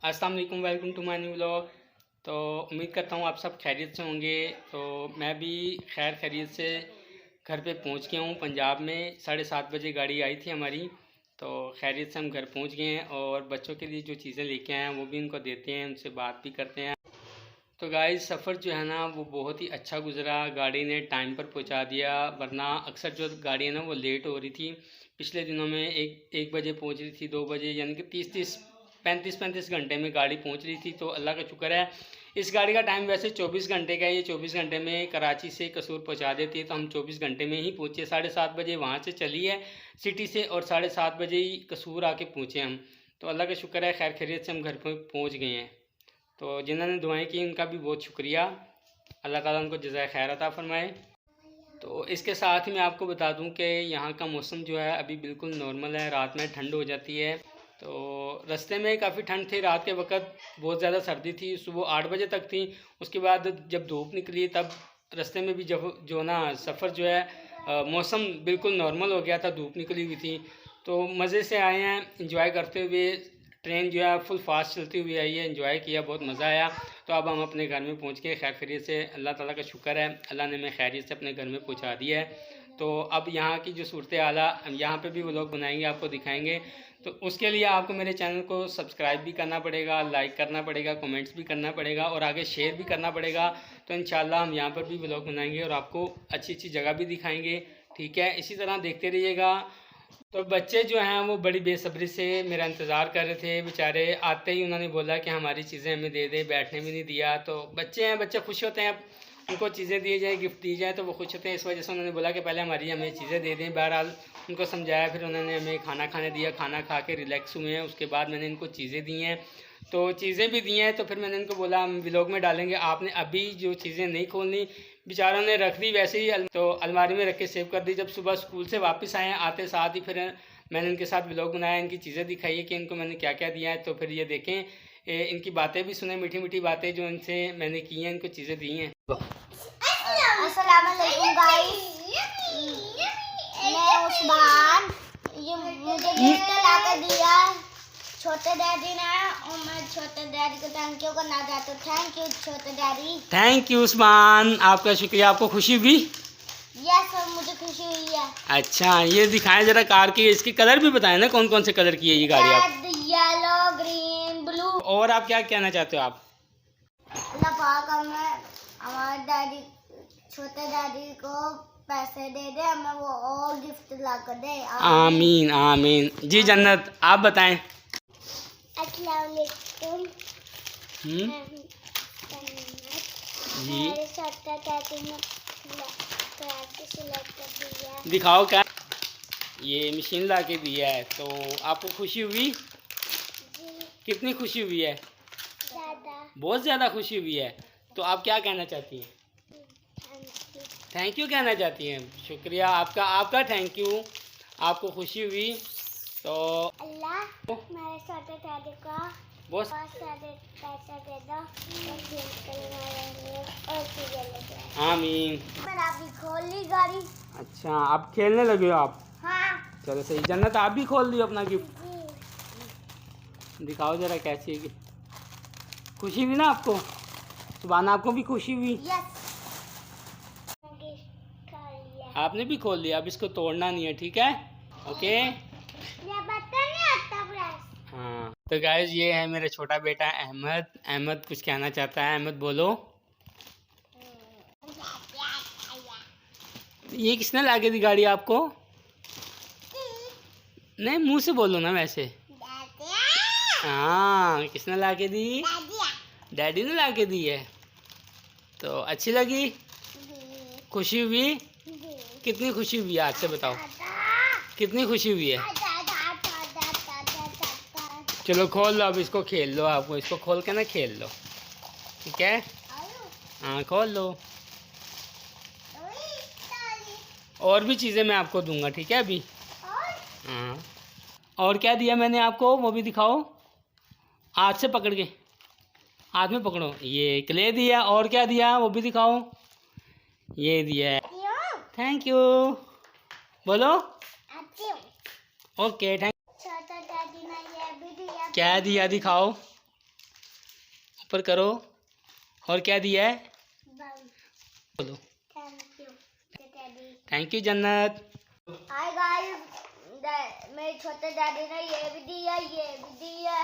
अस्सलाम वालेकुम, welcome to my new vlog. तो उम्मीद करता हूँ आप सब खैरियत से होंगे। तो मैं भी खैर खैरियत से घर पे पहुँच गया हूँ। पंजाब में 7:30 बजे गाड़ी आई थी हमारी, तो खैरियत से हम घर पहुँच गए हैं और बच्चों के लिए जो चीज़ें लेके आए हैं वो भी उनको देते हैं, उनसे बात भी करते हैं। तो गाइस सफ़र जो है ना वो बहुत ही अच्छा गुजरा। गाड़ी ने टाइम पर पहुंचा दिया, वरना अक्सर जो गाड़ी है ना वो लेट हो रही थी। पिछले दिनों में एक बजे पहुंच रही थी, 2 बजे, यानी कि 35 घंटे में गाड़ी पहुंच रही थी। तो अल्लाह का शुक्र है। इस गाड़ी का टाइम वैसे 24 घंटे का है। ये 24 घंटे में कराची से कसूर पहुंचा देती है, तो हम 24 घंटे में ही पहुँचे। 7:30 बजे वहाँ से चली है सिटी से और 7:30 बजे ही कसूर आके पहुँचे हम। तो अल्लाह का शुक्र है, खैर खैरियत से हम घर पर पहुँच गए हैं। तो जिन्होंने दुआएं की उनका भी बहुत शुक्रिया। अल्लाह ताला उनको जज़ाए खैर अता फरमाए। तो इसके साथ ही मैं आपको बता दूं कि यहाँ का मौसम जो है अभी बिल्कुल नॉर्मल है। रात में ठंड हो जाती है, तो रास्ते में काफ़ी ठंड थी। रात के वक्त बहुत ज़्यादा सर्दी थी, सुबह 8 बजे तक थी। उसके बाद जब धूप निकली तब रास्ते में भी जब जो ना सफ़र जो है मौसम बिल्कुल नॉर्मल हो गया था, धूप निकली हुई थी। तो मज़े से आए हैं, इंजॉय करते हुए। ट्रेन जो है फुल फास्ट चलती हुई आई है, एंजॉय किया, बहुत मज़ा आया। तो अब हम अपने घर में पहुंच गए खैर खैरियत से। अल्लाह ताला का शुक्र है, अल्लाह ने हमें खैरियत से अपने घर में पहुंचा दिया है। तो अब यहाँ की जो सूरत हाल है, यहाँ पे भी वो लोग बनाएंगे, आपको दिखाएंगे। तो उसके लिए आपको मेरे चैनल को सब्सक्राइब भी करना पड़ेगा, लाइक करना पड़ेगा, कमेंट्स भी करना पड़ेगा और आगे शेयर भी करना पड़ेगा। तो इंशाल्लाह हम यहाँ पर भी व्लॉग बनाएंगे और आपको अच्छी अच्छी जगह भी दिखाएंगे। ठीक है, इसी तरह देखते रहिएगा। तो बच्चे जो हैं वो बड़ी बेसब्री से मेरा इंतज़ार कर रहे थे। बेचारे आते ही उन्होंने बोला कि हमारी चीज़ें हमें दे दे, बैठने भी नहीं दिया। तो बच्चे हैं, बच्चे खुश होते हैं, उनको चीज़ें दी जाए, गिफ्ट दी जाए तो वो खुश होते हैं। इस वजह से उन्होंने बोला कि पहले हमें चीज़ें दे दें। बहरहाल उनको समझाया, फिर उन्होंने हमें खाना खाने दिया। खाना खा के रिलैक्स हुए हैं, उसके बाद मैंने इनको चीज़ें दी हैं। तो चीज़ें भी दी हैं, तो फिर मैंने इनको बोला हम व्लॉग में डालेंगे, आपने अभी जो चीज़ें नहीं खोलनी। बेचारों ने रख दी वैसे ही, तो अलमारी में रख के सेव कर दी। जब सुबह स्कूल से वापस आए, आते साथ ही फिर मैंने इनके साथ व्लॉग बनाया, इनकी चीज़ें दिखाई है कि इनको मैंने क्या क्या दिया है। तो फिर ये देखें, इनकी बातें भी सुने, मीठी मीठी बातें जो इनसे मैंने की हैं, इनको चीज़ें दी हैं। अस्सलाम वालेकुम गाइस, मैं उस्मान। ये मुझे गिफ्ट ला कर दिया छोटे डैडी ने और मैं छोटे डैडी को थैंक यू करना चाहता हूँ। थैंक यू छोटे डैडी। थैंक यू उस्मान, आपका शुक्रिया। आपको खुशी भी? यस सर, मुझे खुशी हुई है। अच्छा, ये दिखाएं जरा कार की, इसके कलर भी बताएं ना, कौन कौन से कलर की है ये गाड़ी आप? Red, yellow, green, blue. और आप क्या कहना चाहते हो आप? अल्लाह पाक हमें हमारे डैडी छोटे डैडी को पैसे दे दे, हमें वो और गिफ्ट ला कर दे। आमीन आमीन। जी जन्नत, आप बताएं। अस्सलाम वालेकुम। जी मेरे छोटे डैडी ने दिखाओ क्या ये मशीन ला के दिया है। तो आपको खुशी हुई? कितनी खुशी हुई है? बहुत ज़्यादा खुशी हुई है। तो आप क्या कहना चाहती हैं? थैंक यू कहना चाहती हैं। शुक्रिया आपका, आपका थैंक यू। आपको खुशी हुई तो अल्लाह मेरे छोटे डैडी को बहुत सारे पैसे दे दो और चीज़ें ले दो। आमीन। मैंने अभी खोल ली गाड़ी। अच्छा, आप खेलने लगे हो आप? हाँ। चलो सही। जन्नत, आप भी खोल दियो अपना गिफ्ट, दिखाओ जरा कैसी है। खुशी हुई ना आपको? सुभाना, आपको भी खुशी हुई? यस। आपने भी खोल लिया, अब इसको तोड़ना नहीं है, ठीक है? ओके। हाँ, तो गाइस ये है मेरा छोटा बेटा अहमद। अहमद कुछ कहना चाहता है, अहमद बोलो। ये किसने ला के दी गाड़ी आपको? नहीं, मुंह से बोलो ना वैसे। हाँ, किसने ला के दी? डैडी ने ला के दी है। तो अच्छी लगी? खुशी हुई? कितनी खुशी हुई है आज से बताओ, कितनी खुशी हुई है? चलो खोल लो, अब इसको खेल लो। आपको इसको खोल के ना खेल लो, ठीक है? हाँ खोल लो। और भी चीज़ें मैं आपको दूंगा, ठीक है? अभी हाँ। और क्या दिया मैंने आपको वो भी दिखाओ। हाथ से पकड़ के, हाथ में पकड़ो। ये क्ले दिया। और क्या दिया वो भी दिखाओ। ये दिया। थैंक यू बोलो। Okay, thank. छोटा डैडी ने ये भी दिया। क्या दिया दिखाओ। ऊपर करो। और क्या दिया है बोलो। थैंक यू जन्नत। हाय गाइस, मेरे छोटे डैडी ने ये भी दिया, ये भी दिया।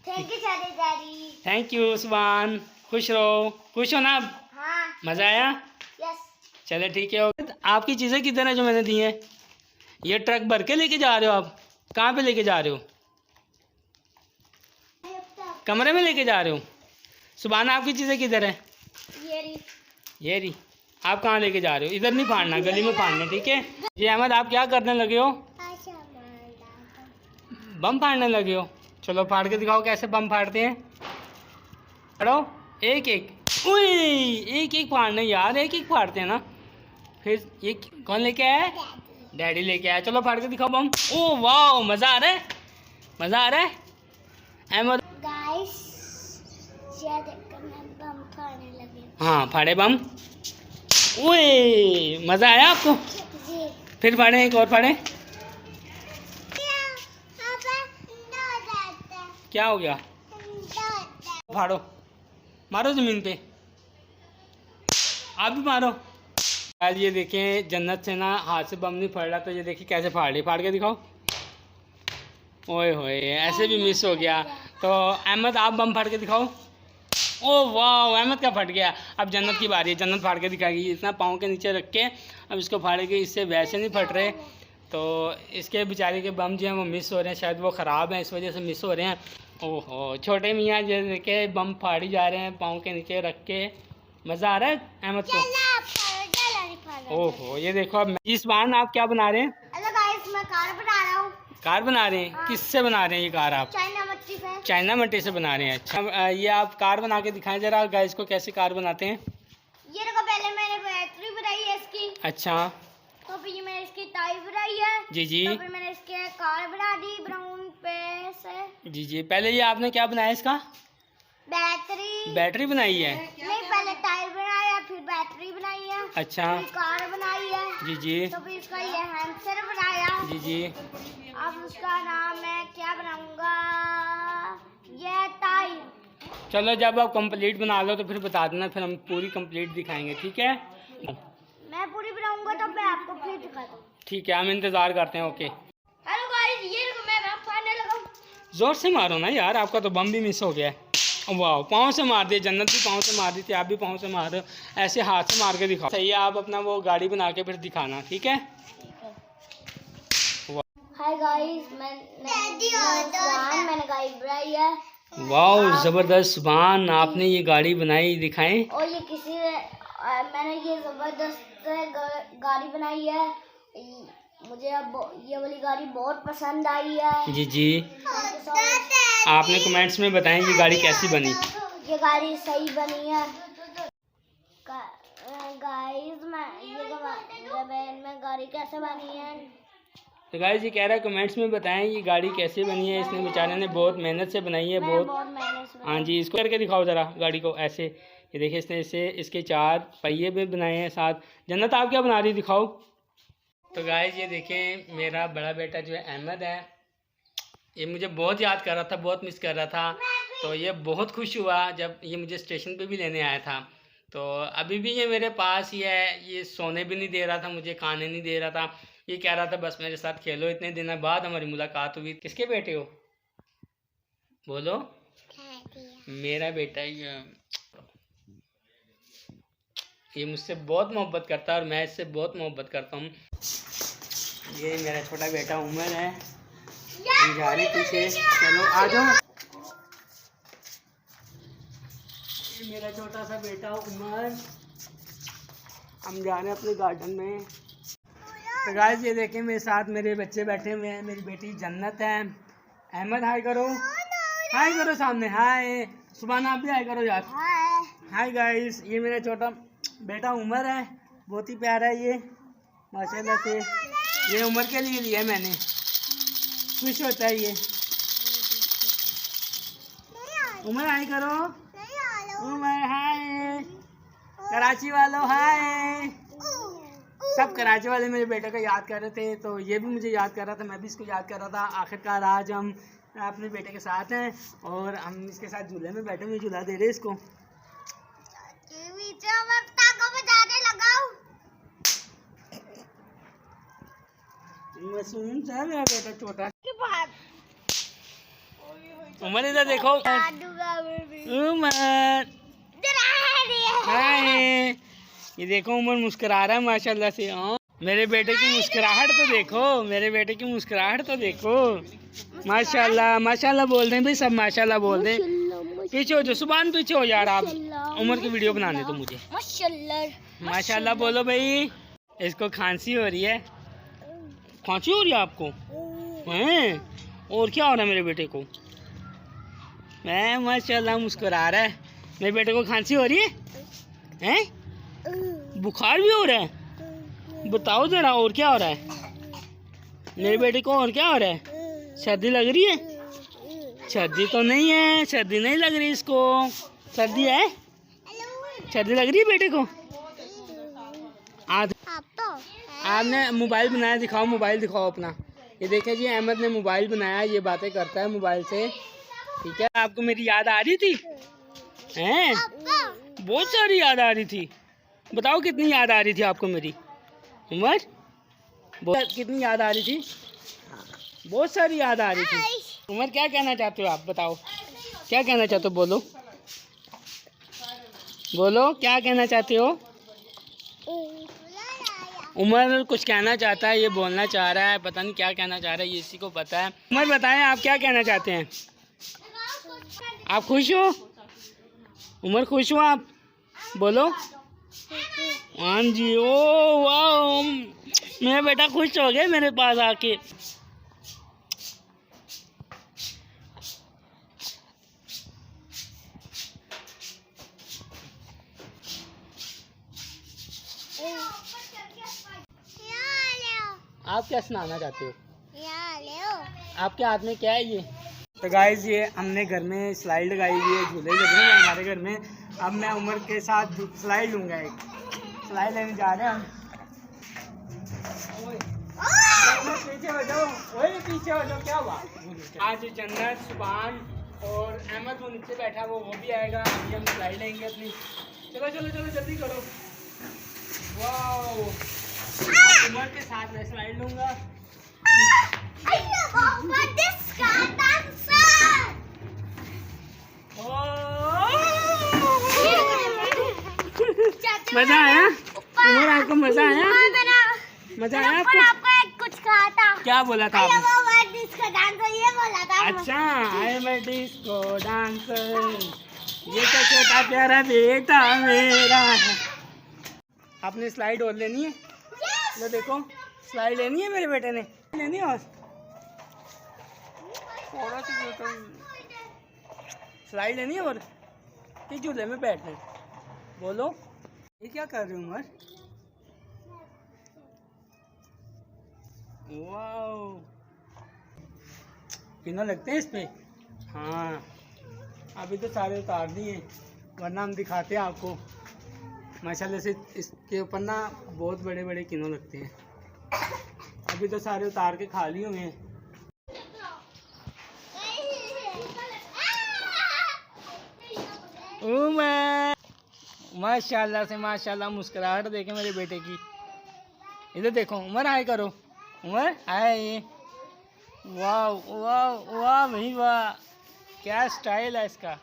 थैंक यू छोटे डैडी। थैंक यू सुभान। खुश रहो, खुश हो ना अब? हाँ। मज़ा आया? यस। चले ठीक है। आपकी चीज़ें किधर है जो मैंने दी हैं? ये ट्रक भर के लेके जा रहे हो आप? कहाँ पे लेके जा रहे हो? कमरे में लेके जा रहे हो? सुभान आपकी चीज़ें किधर है? ये रही। आप कहाँ लेके जा रहे हो? इधर नहीं फाड़ना, गली में फाड़ना, ठीक है? जी अहमद, आप क्या करने लगे हो? बम फाड़ने लगे हो? चलो फाड़ के दिखाओ कैसे बम फाड़ते हैं। फाड़ो एक एक। उई, एक एक फाड़ना यार, एक एक फाड़ते हैं ना। फिर ये कौन लेके आया? डैडी लेके आया। चलो फाड़ के दिखाओ बम। ओह वाह, मज़ा आ रहा है, मज़ा आ रहा है अहमद। गाइस, ये देखकर मैं बम फाड़ने लगी। हाँ फाड़े बम। ओए मज़ा आया आपको? जी। फिर फाड़े, एक और फाड़े। क्या हो गया? फाड़ो, मारो ज़मीन पे, आप भी मारो। यार ये देखें, जन्नत से ना हाथ से बम नहीं फट रहा, तो ये देखिए कैसे फाड़ रही। फाड़ के दिखाओ। ओए होए, ऐसे भी मिस हो गया। तो अहमद आप बम फाड़ के दिखाओ। ओह वाह, अहमद का फट गया। अब जन्नत की बारी है, जन्नत फाड़ के दिखाएगी। इतना पाँव के नीचे रख के अब इसको फाड़ेगी। इससे वैसे नहीं फट रहे, तो इसके बेचारे के बम जो हैं वो मिस हो रहे हैं, शायद वो ख़राब हैं, इस वजह से मिस हो रहे हैं। ओहो, छोटे मियाँ जो देखे बम फाड़ी जा रहे हैं पाँव के नीचे रख के। मज़ा आ रहा है अहमद को? ओहो, ये देखो अब इस बार आप क्या बना रहे हैं? हेलो गाइस, मैं कार बना रहा हूँ। कार बना रहे हैं? किससे बना रहे हैं ये कार आप? चाइना मिट्टी से। चाइना मिट्टी से बना रहे हैं। अच्छा, ये आप कार बना के दिखाएं जरा गाइस को कैसे कार बनाते हैं। ये देखो, पहले मैंने बैटरी बनाई है इसकी। अच्छा, तो फिर मैंने इसकी टाई बनाई है। जी जी। तो फिर मैंने इसके कार बना दी ब्राउन पे से। जी जी। पहले ये आपने क्या बनाया इसका? बैटरी बनाई है? नहीं, पहले टायर बनाया, फिर बैटरी बनाई है। अच्छा, फिर कार बनाई है। जी जी। तो फिर इसका ये हैमस्टर बनाया। जी जी। अब उसका नाम मैं क्या बनाऊंगा? ये टायर। चलो जब आप कंप्लीट बना लो तो फिर बता देना, फिर हम पूरी कंप्लीट दिखाएंगे, ठीक है? मैं पूरी बनाऊंगा तो मैं आपको फिर दिखा दूँ। ठीक है, हम इंतज़ार करते हैं। ओके। हेलो गाइस, ये देखो मैं बम फाड़ने लगा हूँ। ज़ोर से मारो ना यार, आपका तो बम भी मिस हो गया है। वाह, पाँव से मार दिए। जन्नत भी पाँव से मार दी थी, आप भी पाँव से मार रहे हो। ऐसे हाथ से मार के दिखाओ। सही है, आप अपना वो गाड़ी बना के फिर दिखाना, ठीक है? हाय गाइस, मैंने गाड़ी बनाई है। वाह ज़बरदस्त सुभान, आपने ये गाड़ी बनाई, दिखाएं। और ये मैंने ये ज़बरदस्त गाड़ी बनाई है। मुझे ये वाली गाड़ी बहुत पसंद आई है। जी जी। आपने कमेंट्स में बताएं ये गाड़ी कैसी बनी। ये गाड़ी सही बनी है गाइस। मैं गाड़ी कैसे बनी है? तो गाइस ये कह रहा है कमेंट्स में बताएं ये गाड़ी कैसे बनी है। इसने बेचारे ने बहुत मेहनत से बनाई है, बहुत मेहनत से। हाँ जी, इसको करके दिखाओ ज़रा गाड़ी को ऐसे। ये देखिए इसने इसके 4 पहिए भी बनाए हैं साथ। जन्नत आप क्या बना रही, दिखाओ। तो गाइस ये देखें, मेरा बड़ा बेटा जो है अहमद है, ये मुझे बहुत याद कर रहा था, बहुत मिस कर रहा था। तो ये बहुत खुश हुआ जब ये मुझे स्टेशन पे भी लेने आया था। तो अभी भी ये मेरे पास ही है। ये सोने भी नहीं दे रहा था, मुझे खाने नहीं दे रहा था। ये कह रहा था बस मेरे साथ खेलो। इतने दिन बाद हमारी मुलाकात हुई। किसके बेटे हो बोलो? मेरा बेटा ये मुझसे बहुत मोहब्बत करता है और मैं इससे बहुत मोहब्बत करता हूँ। ये मेरा छोटा बेटा उमर है, जा रहे पीछे। चलो आ जाओ। ये मेरा छोटा सा बेटा उमर, हम जा रहे हैं अपने गार्डन में। तो गाइस ये देखें, मेरे साथ मेरे बच्चे बैठे हुए हैं। मेरी बेटी जन्नत है। अहमद हाय करो, हाय करो सामने, हाय। सुभान आप भी हाय करो यार। हाय गाइस, ये मेरा छोटा बेटा उमर है, बहुत ही प्यारा है ये माशाल्लाह से। ये उमर के लिए लिया मैंने, खुश होता है ये। उमर हाय करो, उमर हाय। कराची वालों हाय। सब कराची वाले मेरे बेटे को याद कर रहे थे, तो ये भी मुझे याद कर रहा था, मैं भी इसको याद कर रहा था। आखिरकार आज हम अपने बेटे के साथ हैं और हम इसके साथ झूले में बैठे हुए, झूला दे रहे इसको। मासूम सा है मेरा बेटा छोटा। उमर इधर देखो, उमर हाय, ये देखो उमर मुस्कुरा रहा है माशाल्लाह से। हाँ, मेरे बेटे की मुस्कुराहट तो देखो, मेरे बेटे की मुस्कुराहट तो देखो। माशाल्लाह माशाल्लाह बोल दें भाई, सब माशाल्लाह बोल दें। पीछे हो जो सुभान, पीछे हो यार आप, उमर की वीडियो बनाने तो मुझे। माशाल्लाह बोलो भाई। इसको खांसी हो रही है, खांसी हो रही है आपको हैं? और क्या हो रहा है मेरे बेटे को? मैं माशाल्लाह मुस्कुरा रहा है। मेरे बेटे को खांसी हो रही है हैं? बुखार भी हो रहा है? बताओ जरा और क्या हो रहा है मेरे बेटे को? और क्या हो रहा है? सर्दी लग रही है? सर्दी तो नहीं है, सर्दी नहीं लग रही इसको। सर्दी है? सर्दी लग रही है बेटे को? आपने मोबाइल बनाया, दिखाओ मोबाइल दिखाओ अपना। ये देखें जी, अहमद ने मोबाइल बनाया, ये बातें करता है मोबाइल से। ठीक है, आपको मेरी याद आ रही थी हैं? बहुत सारी याद आ रही थी। बताओ कितनी याद आ रही थी आपको मेरी उमर? कितनी याद आ रही थी? बहुत सारी याद आ रही थी। उमर क्या कहना चाहते हो आप? बताओ क्या कहना चाहते हो, बोलो बोलो क्या कहना चाहते हो? उमर कुछ कहना चाहता है, ये बोलना चाह रहा है, पता नहीं क्या कहना चाह रहा है, ये इसी को पता है। उमर बताएं आप क्या कहना चाहते हैं? आप खुश हो? उमर खुश हो आप? बोलो हाँ जी। ओ वाह, मेरा बेटा खुश हो गया मेरे पास आके। आप क्या सुनाना चाहते हो? आपके हाथ में क्या है ये? तो गाइस, ये हमने घर में स्लाइड लगाई हुई है, झूले लगे हैं हमारे घर में। अब मैं उमर के साथ स्लाइड लूँगा, एक स्लाइड लेने जा रहे हैं हम। पीछे हो जाओ, वही पीछे हो जाओ, क्या हुआ? आज जन्नत, सुभान और अहमद वो नीचे बैठा, वो भी आएगा, अभी हम स्लाइड लेंगे अपनी। चलो चलो चलो जल्दी करो। वाह, उमर के साथ मैं स्लाइड लूँगा। मजा आया उमर? आपको मजा आया? मजा आया आपको? कुछ कहा था, क्या बोला था आपने? डिस्को डांसर, ये बोला था। अच्छा, I am a disco dancer, ये तो छोटा प्यारा बेटा मेरा है। आपने स्लाइड और लेनी है? लो देखो, स्लाइड लेनी है मेरे बेटे ने, लेनी है और स्लाइड लेनी है और किस झूले में बैठना है? बोलो ये क्या कर रही हूँ उमर? वाओ, कितना लगते हैं इस पे? हाँ, अभी तो सारे उतार दिए, वरना हम दिखाते हैं आपको। माशाल्लाह से इसके ऊपर ना बहुत बड़े बड़े किनो लगते हैं। अभी तो सारे उतार के खाली हुए हैं। उमर माशाल्लाह से माशाल्लाह, मुस्कुराहट देखे मेरे बेटे की। इधर देखो उमर, हाय करो उमर, हाय। वाह वाह वाह भाई वाह, क्या स्टाइल है इसका।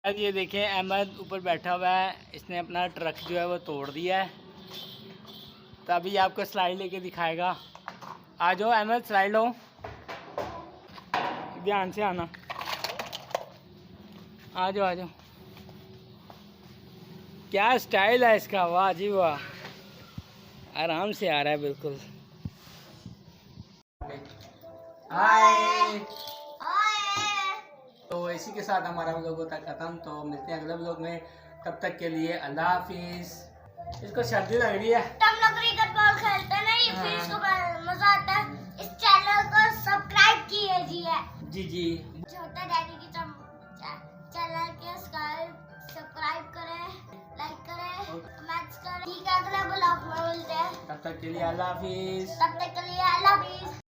अब ये देखें, अहमद ऊपर बैठा हुआ है, इसने अपना ट्रक जो है वो तोड़ दिया है, तो अभी आपको स्लाइड लेके दिखाएगा। आ जाओ अहमद, स्लाइड लो, ध्यान से आना, आ जाओ आ जाओ। क्या स्टाइल है इसका, वाह जी वाह, आराम से आ रहा है बिल्कुल। हाय, तो इसी के साथ हमारा व्लॉग होता है ख़त्म। तो मिलते हैं अगले व्लॉग में, तब तक के लिए अल्लाह हाफिज़। इसको सर्दी लग रही है, हम लोग क्रिकेट बॉल खेलते नहीं, फिर इसको मजा आता है। इस चैनल को सब्सक्राइब कीजिए। जी जी, छोटे डैडी की चैनल के सब्सक्राइब करें, लाइक करें, कमेंट्स करें। ठीक है, अगले ब्लॉग में मिलते हैं। तब तक के लिए अल्लाह हाफिज़। तब तक के लिए अल्लाह हाफिज़।